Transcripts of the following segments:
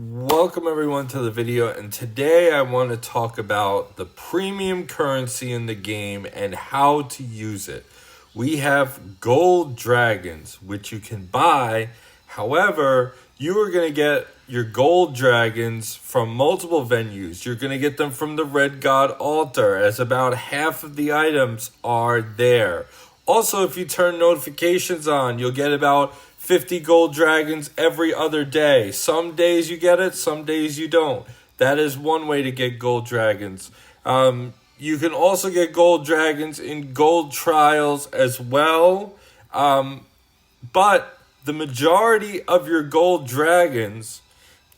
Welcome everyone to the video, and today I want to talk about the premium currency in the game and how to use it. We have gold dragons, which you can buy. However, you are going to get your gold dragons from multiple venues. You're going to get them from the Red God altar, as about half of the items are there. Also, if you turn notifications on, you'll get about 50 gold dragons every other day. Some days you get it, some days you don't. That is one way to get gold dragons. You can also get gold dragons in gold trials as well. But the majority of your gold dragons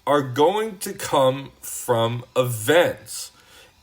are going to come from events.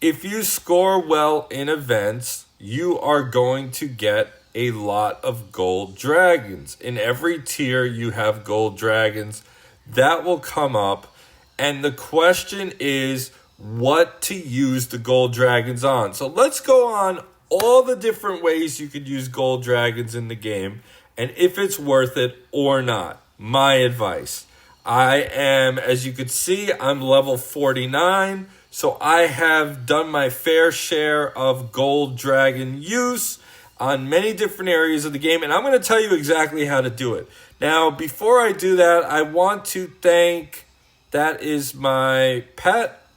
If you score well in events, you are going to get a lot of gold dragons. In every tier you have gold dragons. That will come up. And the question is what to use the gold dragons on. So let's go on all the different ways you could use gold dragons in the game and if it's worth it or not. My advice. I am, as you can see, I'm level 49. So I have done my fair share of gold dragon use on many different areas of the game, and I'm going to tell you exactly how to do it. Now, before I do that, I want to thank, that is my pet.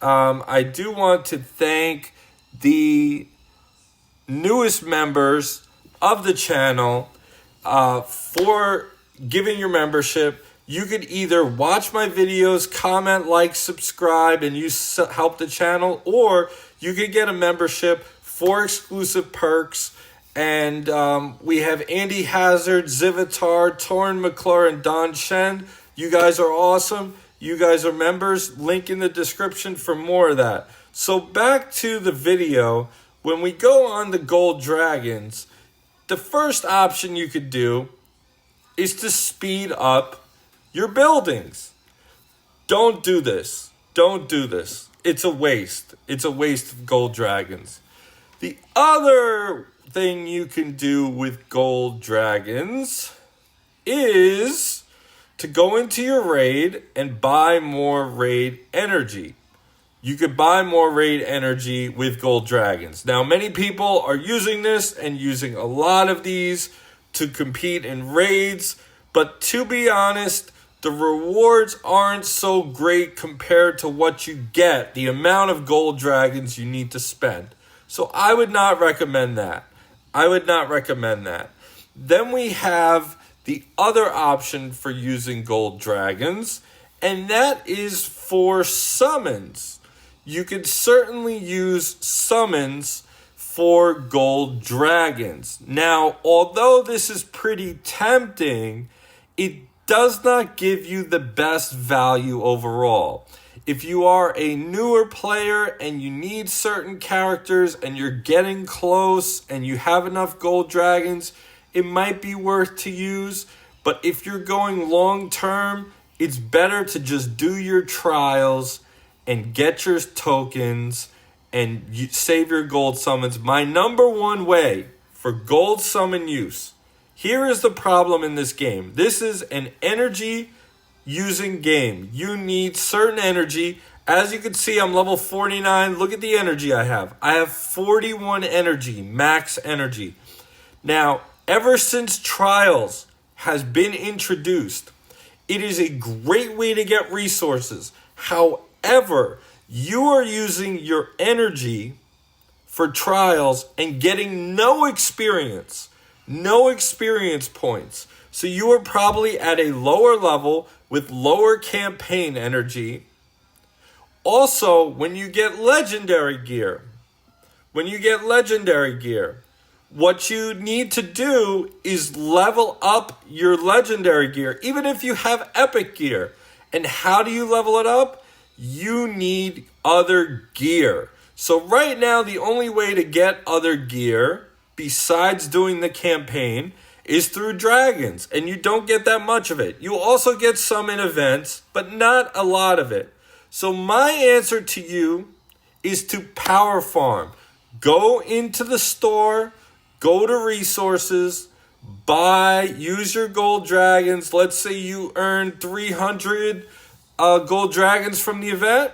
I do want to thank the newest members of the channel for giving your membership. You could either watch my videos, comment, like, subscribe, and you help the channel, or you could get a membership for exclusive perks. And we have Andy Hazard, Zivatar, Torrin McClure, and Don Shen. You guys are awesome. You guys are members. Link in the description for more of that. So back to the video. When we go on the gold dragons, the first option you could do is to speed up your buildings. Don't do this. Don't do this. It's a waste. It's a waste of gold dragons. The other thing you can do with gold dragons is to go into your raid and buy more raid energy. You could buy more raid energy with gold dragons. Now, many people are using this and using a lot of these to compete in raids, but to be honest, the rewards aren't so great compared to what you get, the amount of gold dragons you need to spend. So I would not recommend that. Then we have the other option for using gold dragons, and that is for summons. You could certainly use summons for gold dragons. Now, although this is pretty tempting, it does not give you the best value overall. If you are a newer player and you need certain characters and you're getting close and you have enough gold dragons, it might be worth to use. But if you're going long term, it's better to just do your trials and get your tokens and save your gold summons. My number one way for gold summon use. Here is the problem in this game. This is an energy using game. You need certain energy. As you can see, I'm level 49. Look at the energy I have. I have 41 energy, max energy. Now, ever since Trials has been introduced, it is a great way to get resources. However, you are using your energy for Trials and getting no experience points. So you are probably at a lower level with lower campaign energy. Also, when you get legendary gear, what you need to do is level up your legendary gear, even if you have epic gear. And how do you level it up? You need other gear. So right now, the only way to get other gear, besides doing the campaign, is through dragons, and you don't get that much of it. You also get some in events, but not a lot of it. So my answer to you is to power farm. Go into the store, go to resources, use your gold dragons. Let's say you earn 300 gold dragons from the event?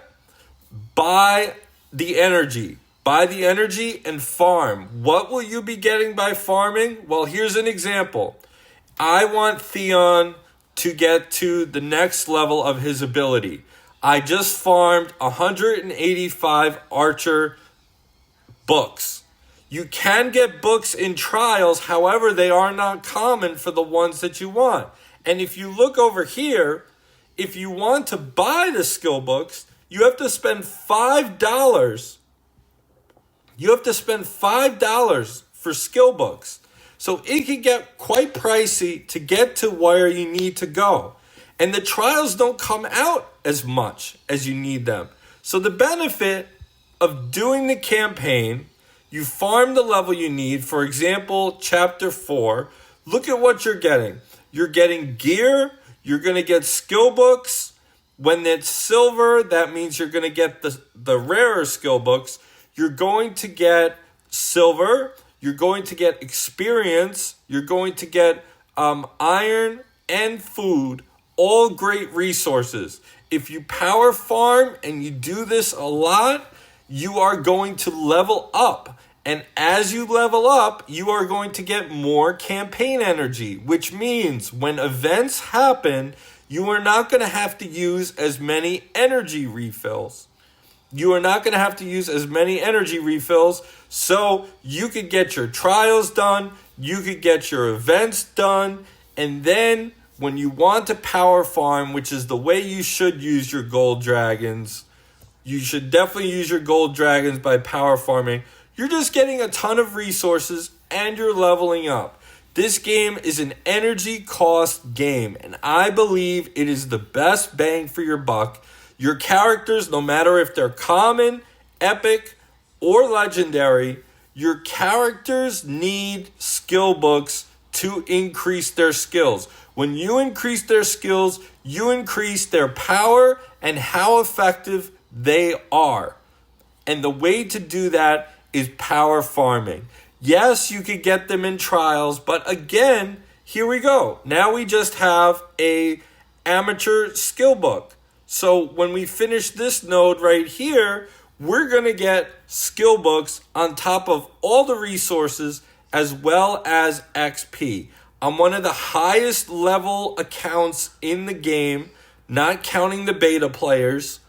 Buy the energy. Buy the energy and farm. What will you be getting by farming? Well, here's an example. I want Theon to get to the next level of his ability. I just farmed 185 Archer books. You can get books in trials, however, they are not common for the ones that you want. And if you look over here, if you want to buy the skill books, you have to spend $5. You have to spend $5 for skill books. So it can get quite pricey to get to where you need to go. And the trials don't come out as much as you need them. So the benefit of doing the campaign, you farm the level you need. For example, chapter 4, look at what you're getting. You're getting gear. You're going to get skill books. When it's silver, that means you're going to get the rarer skill books. You're going to get silver. You're going to get experience. You're going to get iron and food. All great resources. If you power farm and you do this a lot, you are going to level up. And as you level up, you are going to get more campaign energy, which means when events happen, you are not going to have to use as many energy refills. You are not going to have to use as many energy refills, so you could get your trials done, you could get your events done, and then when you want to power farm, which is the way you should use your gold dragons, you should definitely use your gold dragons by power farming. You're just getting a ton of resources and you're leveling up. This game is an energy cost game, and I believe it is the best bang for your buck. Your characters, no matter if they're common, epic, or legendary, your characters need skill books to increase their skills. When you increase their skills, you increase their power and how effective they are. And the way to do that is power farming. Yes, you could get them in trials, but again, here we go. Now we just have a amateur skill book. So when we finish this node right here, we're going to get skill books on top of all the resources as well as XP. I'm one of the highest level accounts in the game, not counting the beta players.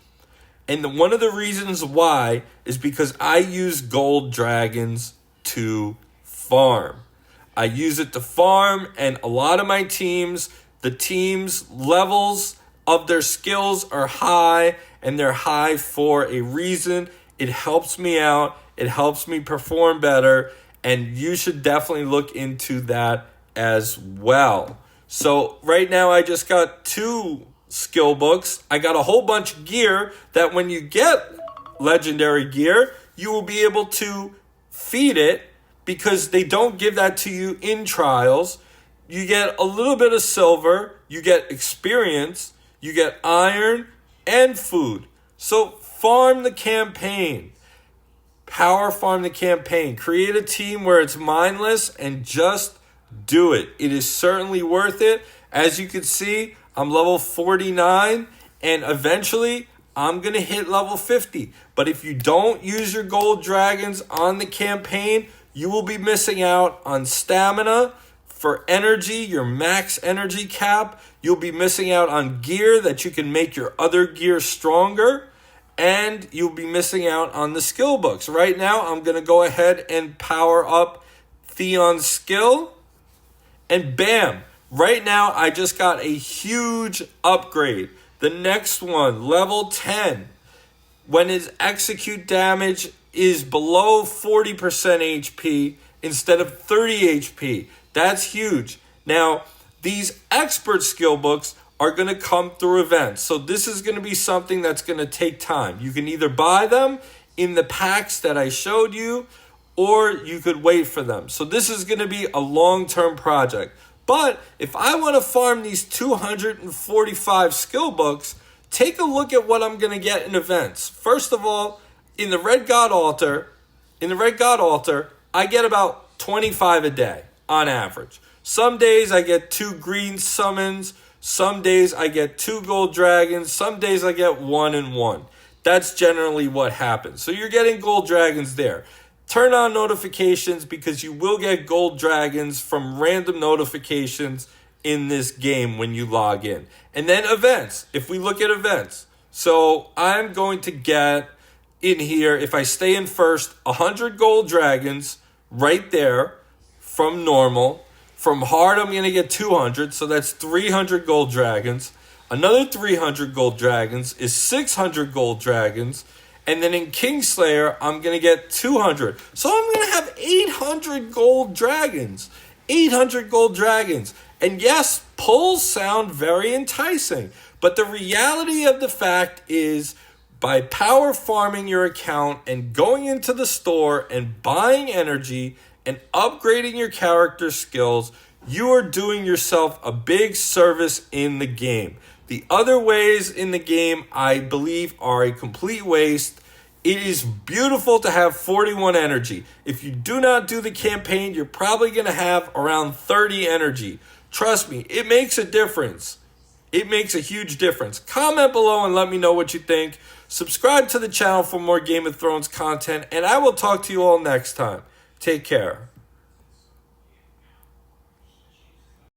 And one of the reasons why is because I use gold dragons to farm. I use it to farm, and a lot of my teams, the teams' levels of their skills are high, and they're high for a reason. It helps me out. It helps me perform better, and you should definitely look into that as well. So right now I just got 2 skill books. I got a whole bunch of gear that when you get legendary gear, you will be able to feed it because they don't give that to you in trials. You get a little bit of silver, you get experience, you get iron and food. So farm the campaign. Power farm the campaign. Create a team where it's mindless and just do it. It is certainly worth it. As you can see, I'm level 49 and eventually I'm going to hit level 50. But if you don't use your gold dragons on the campaign, you will be missing out on stamina. For energy, your max energy cap, you'll be missing out on gear that you can make your other gear stronger, and you'll be missing out on the skill books. Right now, I'm going to go ahead and power up Theon's skill, and bam, right now I just got a huge upgrade. The next one, level 10, when his execute damage is below 40% HP instead of 30 HP. That's huge. Now, these expert skill books are going to come through events. So this is going to be something that's going to take time. You can either buy them in the packs that I showed you, or you could wait for them. So this is going to be a long-term project. But if I want to farm these 245 skill books, take a look at what I'm going to get in events. First of all, in the Red God Altar, I get about 25 a day on average. Some days I get 2 green summons. Some days I get 2 gold dragons. Some days I get 1 and 1. That's generally what happens. So you're getting gold dragons there. Turn on notifications because you will get gold dragons from random notifications in this game when you log in. And then events. If we look at events. So I'm going to get in here, if I stay in first, 100 gold dragons right there from normal. From hard, I'm going to get 200. So that's 300 gold dragons. Another 300 gold dragons is 600 gold dragons. And then in Kingslayer, I'm going to get 200. So I'm going to have 800 gold dragons. 800 gold dragons. And yes, pulls sound very enticing. But the reality of the fact is, by power farming your account and going into the store and buying energy and upgrading your character skills, you are doing yourself a big service in the game. The other ways in the game, I believe, are a complete waste. It is beautiful to have 41 energy. If you do not do the campaign, you're probably going to have around 30 energy. Trust me, it makes a difference. It makes a huge difference. Comment below and let me know what you think. Subscribe to the channel for more Game of Thrones content, and I will talk to you all next time. Take care.